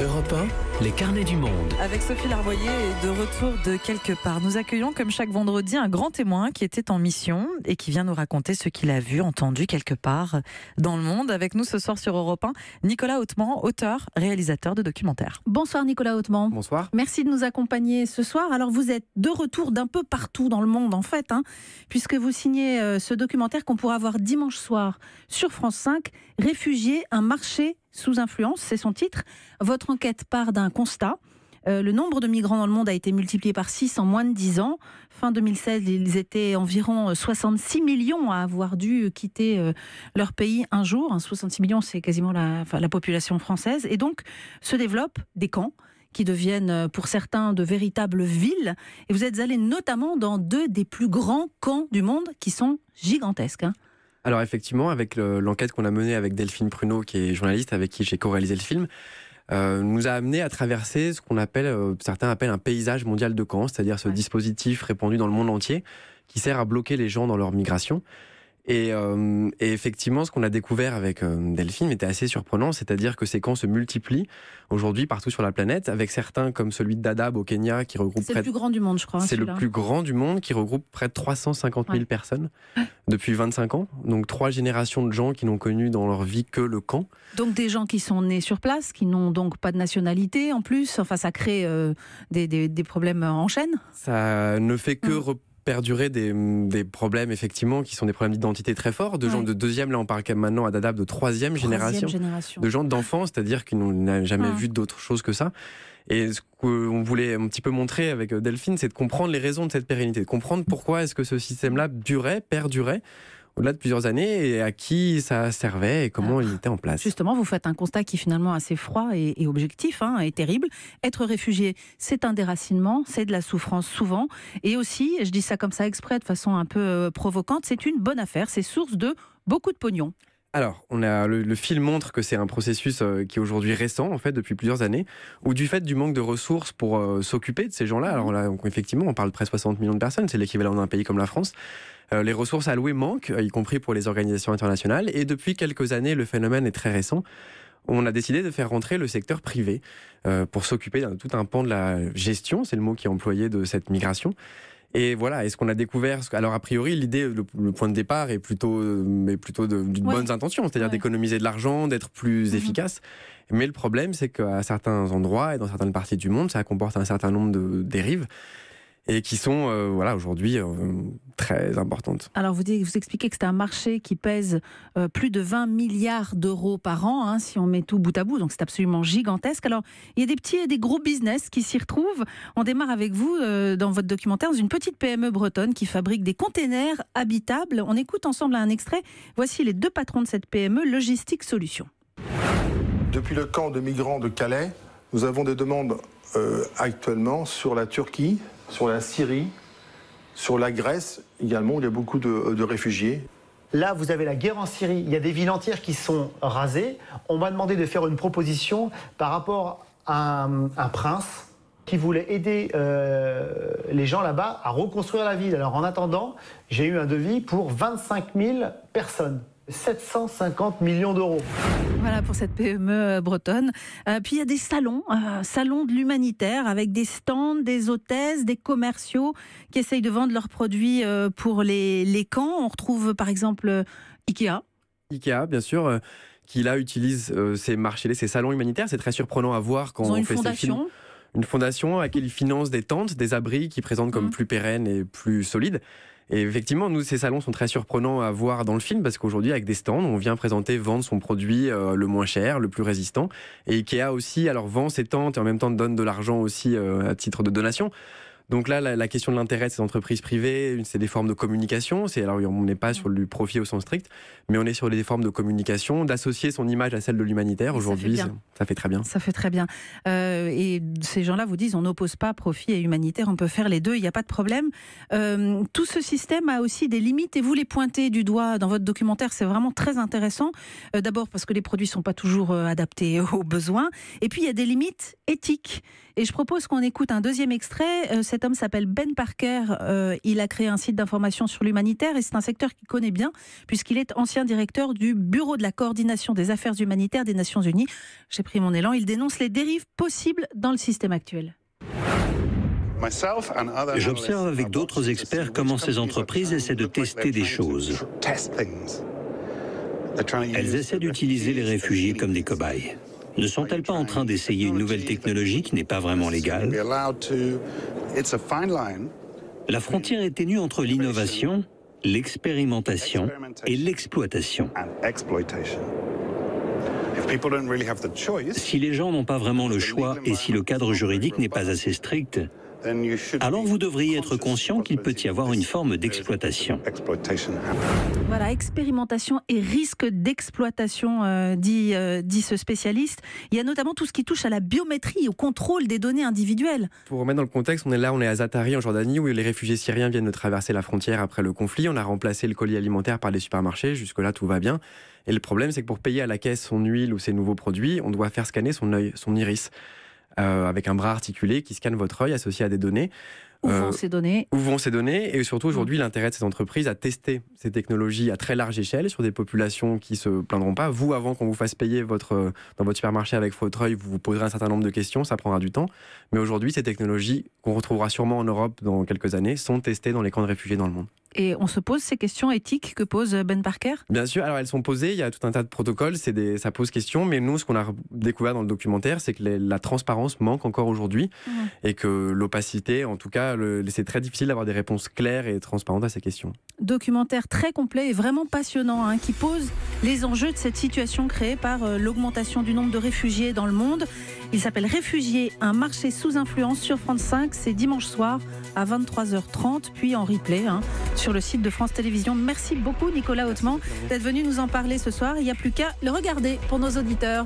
Europe 1, les carnets du monde. Avec Sophie Larboyer, de retour de quelque part. Nous accueillons comme chaque vendredi un grand témoin qui était en mission et qui vient nous raconter ce qu'il a vu, entendu quelque part dans le monde. Avec nous ce soir sur Europe 1, Nicolas Hautement, auteur, réalisateur de documentaires. Bonsoir Nicolas Hautement. Bonsoir. Merci de nous accompagner ce soir. Alors vous êtes de retour d'un peu partout dans le monde en fait, puisque vous signez ce documentaire qu'on pourra voir dimanche soir sur France 5, Réfugiés, un marché sous influence, c'est son titre. Votre enquête part d'un constat. Le nombre de migrants dans le monde a été multiplié par 6 en moins de 10 ans. Fin 2016, ils étaient environ 66 millions à avoir dû quitter leur pays un jour. 66 millions, c'est quasiment la population française. Et donc, se développent des camps qui deviennent pour certains de véritables villes. Et vous êtes allé notamment dans 2 des plus grands camps du monde qui sont gigantesques. Alors effectivement, avec l'enquête qu'on a menée avec Delphine Pruneau, qui est journaliste, avec qui j'ai co-réalisé le film, nous a amené à traverser ce qu'on appelle, certains appellent un paysage mondial de camps, c'est-à-dire ce dispositif répandu dans le monde entier qui sert à bloquer les gens dans leur migration. Et effectivement, ce qu'on a découvert avec Delphine était assez surprenant, c'est-à-dire que ces camps se multiplient aujourd'hui partout sur la planète, avec certains comme celui de Dadaab au Kenya qui regroupe C'est le plus grand du monde, je crois. C'est le plus grand du monde qui regroupe près de 350 000 personnes depuis 25 ans. Donc 3 générations de gens qui n'ont connu dans leur vie que le camp. Donc des gens qui sont nés sur place, qui n'ont donc pas de nationalité en plus. Enfin, ça crée des problèmes en chaîne. Ça ne fait que perdurer des problèmes, effectivement, qui sont des problèmes d'identité très forts, de gens de deuxième, là on parle maintenant à Dadaab de troisième génération, de gens d'enfants, c'est-à-dire qu'ils n'ont jamais vu d'autre chose que ça. Et ce qu'on voulait un petit peu montrer avec Delphine, c'est de comprendre les raisons de cette pérennité, de comprendre pourquoi est-ce que ce système-là perdurait, au-delà de plusieurs années, et à qui ça servait et comment il était en place. Justement, vous faites un constat qui est finalement assez froid et objectif, et terrible. Être réfugié, c'est un déracinement, c'est de la souffrance souvent. Et aussi, je dis ça comme ça exprès, de façon un peu provocante, c'est une bonne affaire, c'est source de beaucoup de pognon. Alors, le film montre que c'est un processus qui est aujourd'hui récent, en fait, depuis plusieurs années, où du fait du manque de ressources pour s'occuper de ces gens-là, alors là, effectivement, on parle de près de 60 millions de personnes, c'est l'équivalent d'un pays comme la France, les ressources allouées manquent, y compris pour les organisations internationales, et depuis quelques années, le phénomène est très récent. On a décidé de faire rentrer le secteur privé pour s'occuper d'un tout un pan de la gestion, c'est le mot qui est employé de cette migration. Et voilà, est-ce qu'on a découvert... Alors, a priori, l'idée, le point de départ est plutôt d'une bonne intention, c'est-à-dire d'économiser de l'argent, d'être plus efficace. Mais le problème, c'est qu'à certains endroits et dans certaines parties du monde, ça comporte un certain nombre de dérives et qui sont aujourd'hui très importantes. Alors vous expliquez que c'est un marché qui pèse plus de 20 milliards d'euros par an, si on met tout bout à bout, donc c'est absolument gigantesque. Alors il y a des petits et des gros business qui s'y retrouvent. On démarre avec vous dans votre documentaire, dans une petite PME bretonne qui fabrique des containers habitables. On écoute ensemble un extrait. Voici les 2 patrons de cette PME, Logistique Solutions. Depuis le camp de migrants de Calais, nous avons des demandes actuellement sur la Turquie, sur la Syrie, sur la Grèce également, où il y a beaucoup de réfugiés. Là, vous avez la guerre en Syrie, il y a des villes entières qui sont rasées. On m'a demandé de faire une proposition par rapport à un prince qui voulait aider les gens là-bas à reconstruire la ville. Alors en attendant, j'ai eu un devis pour 25 000 personnes. 750 millions d'euros. Voilà pour cette PME bretonne. Puis il y a des salons de l'humanitaire avec des stands, des hôtesses, des commerciaux qui essayent de vendre leurs produits pour les camps. On retrouve par exemple Ikea. Ikea, bien sûr, qui là utilise ces marchés, ces salons humanitaires. C'est très surprenant à voir quand on fait ces films. Une fondation à laquelle ils financent des tentes, des abris qui présentent comme plus pérennes et plus solides. Et effectivement, nous, ces salons sont très surprenants à voir dans le film parce qu'aujourd'hui, avec des stands, on vient vendre son produit le moins cher, le plus résistant. Et Ikea aussi, alors vend ses tentes et en même temps donne de l'argent aussi à titre de donation. Donc là, la question de l'intérêt de ces entreprises privées, c'est des formes de communication. Alors, on n'est pas sur du profit au sens strict, mais on est sur des formes de communication, d'associer son image à celle de l'humanitaire. Aujourd'hui, ça fait très bien. Ça fait très bien. Et ces gens-là vous disent, on n'oppose pas profit et humanitaire, on peut faire les deux, il n'y a pas de problème. Tout ce système a aussi des limites et vous les pointez du doigt dans votre documentaire, c'est vraiment très intéressant. D'abord parce que les produits ne sont pas toujours adaptés aux besoins. Et puis, il y a des limites éthiques. Et je propose qu'on écoute un deuxième extrait. Cet homme s'appelle Ben Parker. Il a créé un site d'information sur l'humanitaire et c'est un secteur qu'il connaît bien puisqu'il est ancien directeur du Bureau de la coordination des affaires humanitaires des Nations Unies. J'ai pris mon élan. Il dénonce les dérives possibles dans le système actuel. J'observe avec d'autres experts comment ces entreprises essaient de tester des choses. Elles essaient d'utiliser les réfugiés comme des cobayes. Ne sont-elles pas en train d'essayer une nouvelle technologie qui n'est pas vraiment légale? La frontière est ténue entre l'innovation, l'expérimentation et l'exploitation. Si les gens n'ont pas vraiment le choix et si le cadre juridique n'est pas assez strict, alors vous devriez être conscient qu'il peut y avoir une forme d'exploitation. Voilà, expérimentation et risque d'exploitation, dit ce spécialiste. Il y a notamment tout ce qui touche à la biométrie, au contrôle des données individuelles. Pour remettre dans le contexte, on est à Zaatari en Jordanie où les réfugiés syriens viennent de traverser la frontière après le conflit. On a remplacé le colis alimentaire par les supermarchés, jusque-là tout va bien. Et le problème, c'est que pour payer à la caisse son huile ou ses nouveaux produits, on doit faire scanner son œil, son iris. Avec un bras articulé qui scanne votre œil associé à des données. Où vont ces données ? Où vont ces données ? Et surtout, aujourd'hui, l'intérêt de ces entreprises à tester ces technologies à très large échelle sur des populations qui ne se plaindront pas. Vous, avant qu'on vous fasse payer dans votre supermarché avec votre œil, vous vous poserez un certain nombre de questions, ça prendra du temps. Mais aujourd'hui, ces technologies, qu'on retrouvera sûrement en Europe dans quelques années, sont testées dans les camps de réfugiés dans le monde. Et on se pose ces questions éthiques que pose Ben Parker ? Bien sûr, alors elles sont posées, il y a tout un tas de protocoles, ça pose question, mais nous, ce qu'on a découvert dans le documentaire, c'est que la transparence manque encore aujourd'hui, et que l'opacité, en tout cas, c'est très difficile d'avoir des réponses claires et transparentes à ces questions. Documentaire très complet et vraiment passionnant, qui pose les enjeux de cette situation créée par l'augmentation du nombre de réfugiés dans le monde. Il s'appelle Réfugiés, un marché sous influence sur France 5, c'est dimanche soir à 23h30, puis en replay sur le site de France Télévisions. Merci beaucoup Nicolas Hautement d'être venu nous en parler ce soir. Il n'y a plus qu'à le regarder pour nos auditeurs.